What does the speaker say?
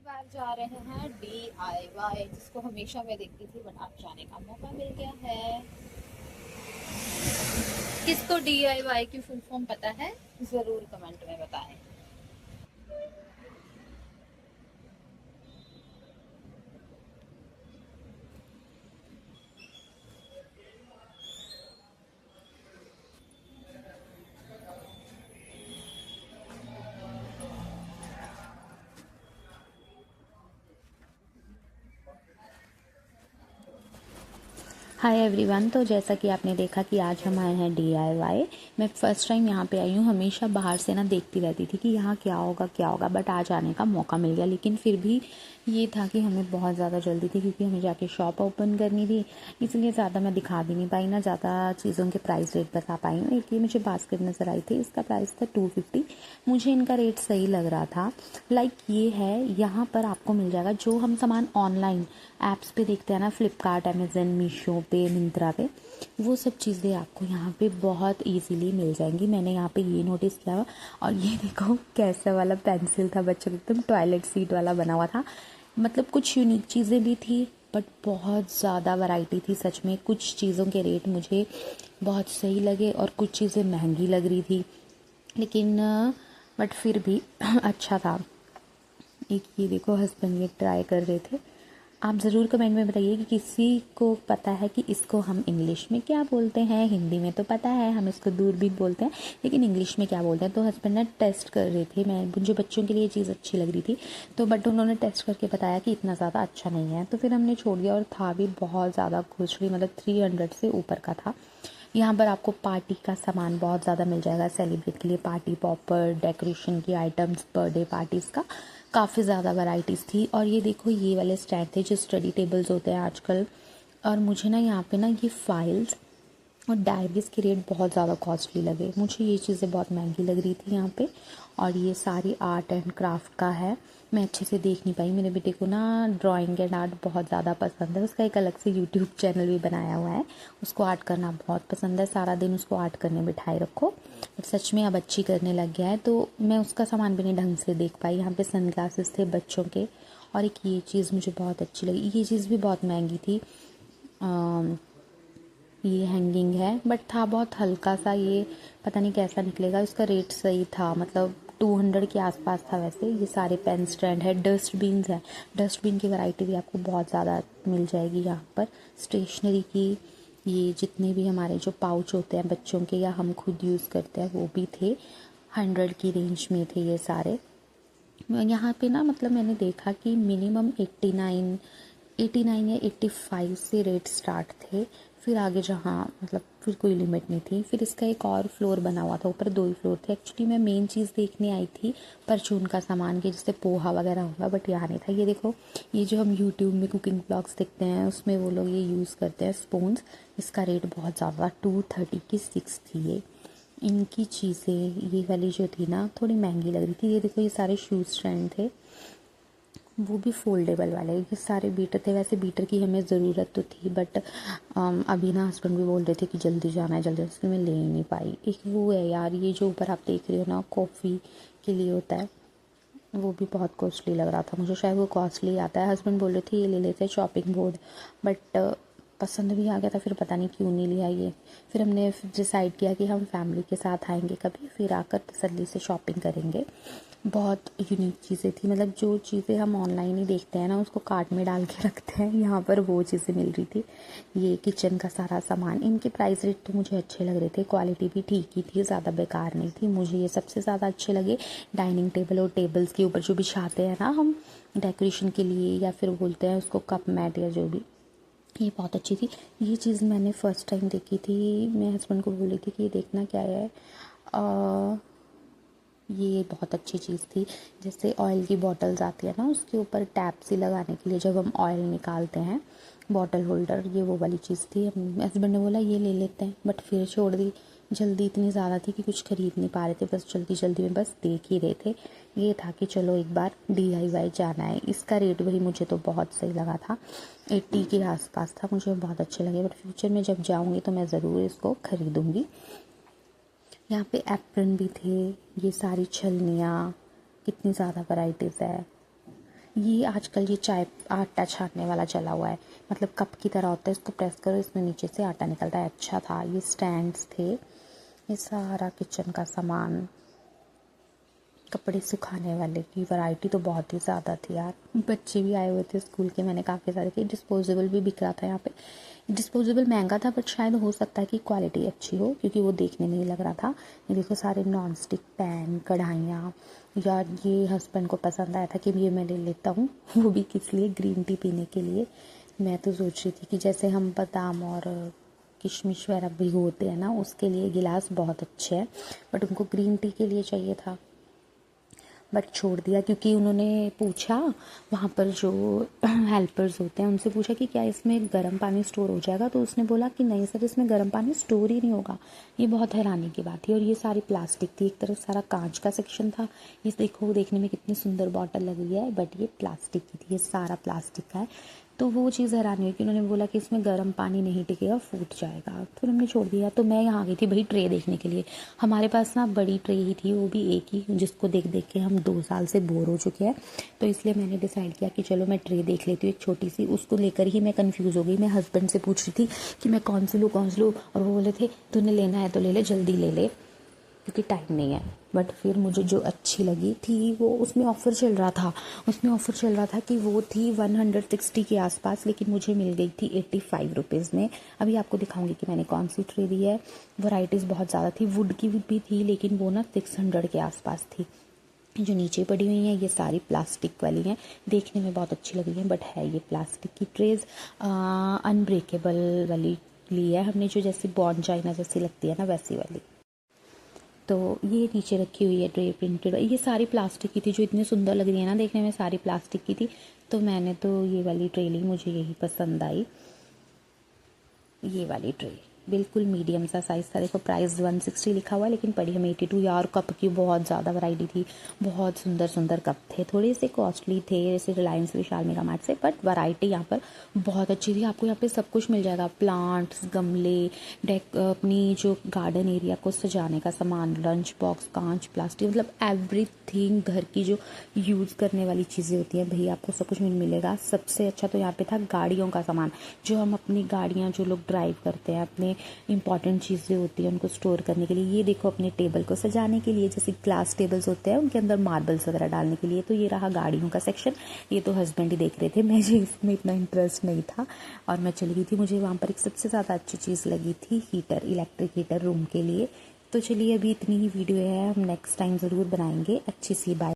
बार जा रहे हैं DIY, जिसको हमेशा मैं देखती थी बट आज जाने का मौका मिल गया है। किसको DIY की फुल फॉर्म पता है? जरूर कमेंट में बताएं। Hi everyone. तो जैसा कि आपने देखा कि आज हम आए हैं DIY। मैं फ़र्स्ट टाइम यहाँ पे आई हूँ। हमेशा बाहर से ना देखती रहती थी कि यहाँ क्या होगा, बट आज आने का मौका मिल गया। लेकिन फिर भी ये था कि हमें बहुत ज़्यादा जल्दी थी क्योंकि हमें जाके शॉप ओपन करनी थी, इसलिए ज़्यादा मैं दिखा भी नहीं पाई, ना ज़्यादा चीज़ों के प्राइस रेट बता पाई हूँ। एक ये मुझे बास्केट नज़र आई थी, इसका प्राइस था 250। मुझे इनका रेट सही लग रहा था। ये है, यहाँ पर आपको मिल जाएगा जो हम सामान ऑनलाइन ऐप्स पे देखते हैं ना, फ्लिपकार्ट, अमेज़न, मीशो पे, मिंत्रा पे, वो सब चीज़ें आपको यहाँ पे बहुत इजीली मिल जाएंगी। मैंने यहाँ पे ये नोटिस किया। और ये देखो कैसा वाला पेंसिल था बच्चों का, एकदम टॉयलेट सीट वाला बना हुआ था। मतलब कुछ यूनिक चीज़ें भी थी बट बहुत ज़्यादा वैरायटी थी सच में। कुछ चीज़ों के रेट मुझे बहुत सही लगे और कुछ चीज़ें महंगी लग रही थी, लेकिन बट फिर भी अच्छा था। एक ये देखो, हस्बैंड ये ट्राई कर रहे थे। आप ज़रूर कमेंट में बताइए कि किसी को पता है कि इसको हम इंग्लिश में क्या बोलते हैं। हिंदी में तो पता है, हम इसको दूरबीन बोलते हैं, लेकिन इंग्लिश में क्या बोलते हैं। तो हस्बैंड ने टेस्ट कर रहे थे, मुझे बच्चों के लिए चीज़ अच्छी लग रही थी, तो बट उन्होंने टेस्ट करके बताया कि इतना ज़्यादा अच्छा नहीं है, तो फिर हमने छोड़ दिया। और था भी बहुत ज़्यादा कॉस्टली, मतलब 300 से ऊपर का था। यहाँ पर आपको पार्टी का सामान बहुत ज़्यादा मिल जाएगा, सेलिब्रेट के लिए पार्टी पॉपर, डेकोरेशन की आइटम्स, बर्थडे पार्टीज़ का काफ़ी ज़्यादा वैराइटीज़ थी। और ये देखो, ये वाले स्टैंड थे जो स्टडी टेबल्स होते हैं आजकल। और मुझे ना यहाँ पे ना ये फाइल्स और डायरीज़ के रेट बहुत ज़्यादा कॉस्टली लगे। मुझे ये चीज़ें बहुत महंगी लग रही थी यहाँ पे। और ये सारी आर्ट एंड क्राफ्ट का है, मैं अच्छे से देख नहीं पाई। मेरे बेटे को ना ड्राइंग एंड आर्ट बहुत ज़्यादा पसंद है, उसका एक अलग से यूट्यूब चैनल भी बनाया हुआ है। उसको आर्ट करना बहुत पसंद है, सारा दिन उसको आर्ट करने बिठाए रखो। बट सच में अब अच्छी करने लग गया है, तो मैं उसका सामान भी नहीं ढंग से देख पाई। यहाँ पे सन ग्लासेस थे बच्चों के। और एक ये चीज़ मुझे बहुत अच्छी लगी, ये चीज़ भी बहुत महंगी थी। ये हैंगिंग है बट था बहुत हल्का सा, ये पता नहीं कैसा निकलेगा। इसका रेट सही था, मतलब 200 के आसपास था। वैसे ये सारे पेन स्टैंड है, डस्टबिन्स है। डस्टबिन की वैरायटी भी आपको बहुत ज़्यादा मिल जाएगी यहाँ पर। स्टेशनरी की, ये जितने भी हमारे जो पाउच होते हैं बच्चों के या हम खुद यूज़ करते हैं, वो भी थे। 100 की रेंज में थे ये सारे। यहाँ पे ना, मतलब मैंने देखा कि मिनिमम 89 या 85 से रेट स्टार्ट थे। फिर आगे जहाँ, मतलब फिर कोई लिमिट नहीं थी। फिर इसका एक और फ्लोर बना हुआ था, ऊपर 2 ही फ्लोर थे। एक्चुअली मैं मेन चीज़ देखने आई थी परचून का सामान के, जैसे पोहा वगैरह होगा, बट यहाँ नहीं था। ये देखो, ये जो हम यूट्यूब में कुकिंग ब्लॉग्स देखते हैं उसमें वो लोग ये यूज़ करते हैं स्पून्स। इसका रेट बहुत ज़्यादा, 230 की 6 थी ये। इनकी चीज़ें ये वाली जो थी ना, थोड़ी महंगी लग रही थी। ये देखो, ये सारे शूज़ स्टैंड थे, वो भी फोल्डेबल वाले। ये सारे बीटर थे। वैसे बीटर की हमें ज़रूरत तो थी, बट अभी ना हस्बैंड भी बोल रहे थे कि जल्दी जाना है, जल्दी, इसलिए मैं ले ही नहीं पाई। एक वो है यार, ये जो ऊपर आप देख रहे हो ना, कॉफ़ी के लिए होता है, वो भी बहुत कॉस्टली लग रहा था मुझे। शायद वो कॉस्टली आता है। हस्बैंड बोल रहे थे ये ले लेते हैं, चॉपिंग बोर्ड, बट पसंद भी आ गया था, फिर पता नहीं क्यों नहीं लिया ये। फिर हमने डिसाइड किया कि हम फैमिली के साथ आएंगे कभी, फिर आकर तसल्ली से शॉपिंग करेंगे। बहुत यूनिक चीज़ें थी, मतलब जो चीज़ें हम ऑनलाइन ही देखते हैं ना, उसको कार्ट में डाल के रखते हैं, यहाँ पर वो चीज़ें मिल रही थी। ये किचन का सारा सामान, इनके प्राइस रेट तो मुझे अच्छे लग रहे थे, क्वालिटी भी ठीक ही थी, ज़्यादा बेकार नहीं थी। मुझे ये सबसे ज़्यादा अच्छे लगे। डाइनिंग टेबल और टेबल्स के ऊपर जो बिछाते हैं ना हम डेकोरेशन के लिए, या फिर बोलते हैं उसको कप मैट या जो भी, ये बहुत अच्छी थी। ये चीज़ मैंने फ़र्स्ट टाइम देखी थी। मैं हस्बैंड को बोली थी कि ये देखना क्या है। ये बहुत अच्छी चीज़ थी। जैसे ऑयल की बॉटल्स आती है ना, उसके ऊपर टैप सी लगाने के लिए जब हम ऑयल निकालते हैं, बॉटल होल्डर, ये वो वाली चीज़ थी। हस्बैंड ने बोला ये ले लेते हैं, बट फिर छोड़ दी। जल्दी इतनी ज़्यादा थी कि कुछ ख़रीद नहीं पा रहे थे, बस जल्दी जल्दी में बस देख ही रहे थे। ये था कि चलो एक बार DIY जाना है। इसका रेट भी मुझे तो बहुत सही लगा था, 80 के आसपास था। मुझे बहुत अच्छे लगे, बट फ्यूचर में जब जाऊँगी तो मैं ज़रूर इसको ख़रीदूँगी। यहाँ पे एप्रन भी थे, ये सारी छलनियाँ, कितनी ज़्यादा वैराइटीज़ है। ये आजकल ये चाय आटा छानने वाला चला हुआ है, मतलब कप की तरह होता है, इसको प्रेस करो, इसमें नीचे से आटा निकलता है। अच्छा था। ये स्टैंड्स थे, ये सारा किचन का सामान, कपड़े सुखाने वाले की वैरायटी तो बहुत ही ज़्यादा थी यार। बच्चे भी आए हुए थे स्कूल के, मैंने काफ़ी सारे थे। डिस्पोजेबल भी बिक रहा था यहाँ पे। डिस्पोजेबल महंगा था बट शायद हो सकता है कि क्वालिटी अच्छी हो, क्योंकि वो देखने में ही लग रहा था। ये देखो सारे नॉन स्टिक पैन, कढ़ाइयाँ। यार ये हस्बैंड को पसंद आया था कि ये मैं ले लेता हूँ, वो भी किस लिए, ग्रीन टी पीने के लिए। मैं तो सोच रही थी कि जैसे हम बादाम और किशमिश वगैरह भिगोते हैं ना, उसके लिए गिलास बहुत अच्छे हैं, बट उनको ग्रीन टी के लिए चाहिए था। बट छोड़ दिया, क्योंकि उन्होंने पूछा, वहाँ पर जो हेल्पर्स होते हैं उनसे पूछा कि क्या इसमें गर्म पानी स्टोर हो जाएगा, तो उसने बोला कि नहीं सर, इसमें गर्म पानी स्टोर ही नहीं होगा। ये बहुत हैरानी की बात थी। और ये सारी प्लास्टिक थी, एक तरफ सारा कांच का सेक्शन था। ये देखो, देखने में कितनी सुंदर बॉटल लग रही है, बट ये प्लास्टिक की थी, ये सारा प्लास्टिक का है। तो वो चीज़ हैरानी हुई कि उन्होंने बोला कि इसमें गर्म पानी नहीं टिकेगा, फूट जाएगा। फिर हमने छोड़ दिया। तो मैं यहाँ गई थी भाई ट्रे देखने के लिए। हमारे पास ना बड़ी ट्रे ही थी, वो भी एक ही, जिसको देख देख के हम 2 साल से बोर हो चुके हैं। तो इसलिए मैंने डिसाइड किया कि चलो मैं ट्रे देख लेती हूँ एक छोटी सी। उसको लेकर ही मैं कंफ्यूज हो गई। मैं हस्बैंड से पूछ रही थी कि मैं कौन सी लूँ, और वो बोले थे तूने लेना है तो ले ले, जल्दी ले ले, क्योंकि टाइम नहीं है। बट फिर मुझे जो अच्छी लगी थी, वो उसमें ऑफ़र चल रहा था। कि वो थी 160 के आसपास, लेकिन मुझे मिल गई थी 85 रुपीज़ में। अभी आपको दिखाऊंगी कि मैंने कौन सी ट्रे ली है। वैराइटीज़ बहुत ज़्यादा थी, वुड की भी थी, लेकिन वो ना 600 के आसपास थी। जो नीचे पड़ी हुई हैं ये सारी प्लास्टिक वाली हैं, देखने में बहुत अच्छी लग रही हैं, बट है ये प्लास्टिक की ट्रेज़। अनब्रेकेबल वाली ली है हमने, जो जैसी बॉन्ड चाइना जैसी लगती है ना, वैसी वाली। तो ये नीचे रखी हुई है ट्रे प्रिंटेड। ये सारी प्लास्टिक की थी, जो इतनी सुंदर लग रही है ना देखने में, सारी प्लास्टिक की थी। तो मैंने तो ये वाली ट्रे ली, मुझे यही पसंद आई, ये वाली ट्रे। बिल्कुल मीडियम सा साइज़ था। देखो प्राइस 160 लिखा हुआ है, लेकिन पड़ी हमें 82। यार कप की बहुत ज़्यादा वैरायटी थी, बहुत सुंदर सुंदर कप थे। थोड़े से कॉस्टली थे, जैसे रिलायंस विशाल मेगा मार्ट से, बट वैरायटी यहाँ पर बहुत अच्छी थी। आपको यहाँ पे सब कुछ मिल जाएगा, प्लांट्स, गमले, अपनी जो गार्डन एरिया को सजाने का सामान, लंच बॉक्स, कांच, प्लास्टिक, मतलब एवरीथिंग, घर की जो यूज़ करने वाली चीज़ें होती हैं भैया, आपको सब कुछ मिलेगा। सबसे अच्छा तो यहाँ पे था गाड़ियों का सामान, जो हम अपनी गाड़ियाँ, जो लोग ड्राइव करते हैं, अपने इंपॉर्टेंट चीज़ें होती हैं उनको स्टोर करने के लिए। ये देखो अपने टेबल को सजाने के लिए, जैसे ग्लास टेबल्स होते हैं उनके अंदर मार्बल्स वगैरह डालने के लिए। तो ये रहा गाड़ियों का सेक्शन। ये तो हस्बैंड ही देख रहे थे, मुझे इसमें इतना इंटरेस्ट नहीं था और मैं चली गई थी। मुझे वहाँ पर एक सबसे ज़्यादा अच्छी चीज़ लगी थी हीटर, इलेक्ट्रिक हीटर रूम के लिए। तो चलिए अभी इतनी ही वीडियो है, हम नेक्स्ट टाइम ज़रूर बनाएंगे अच्छी सी। बाय।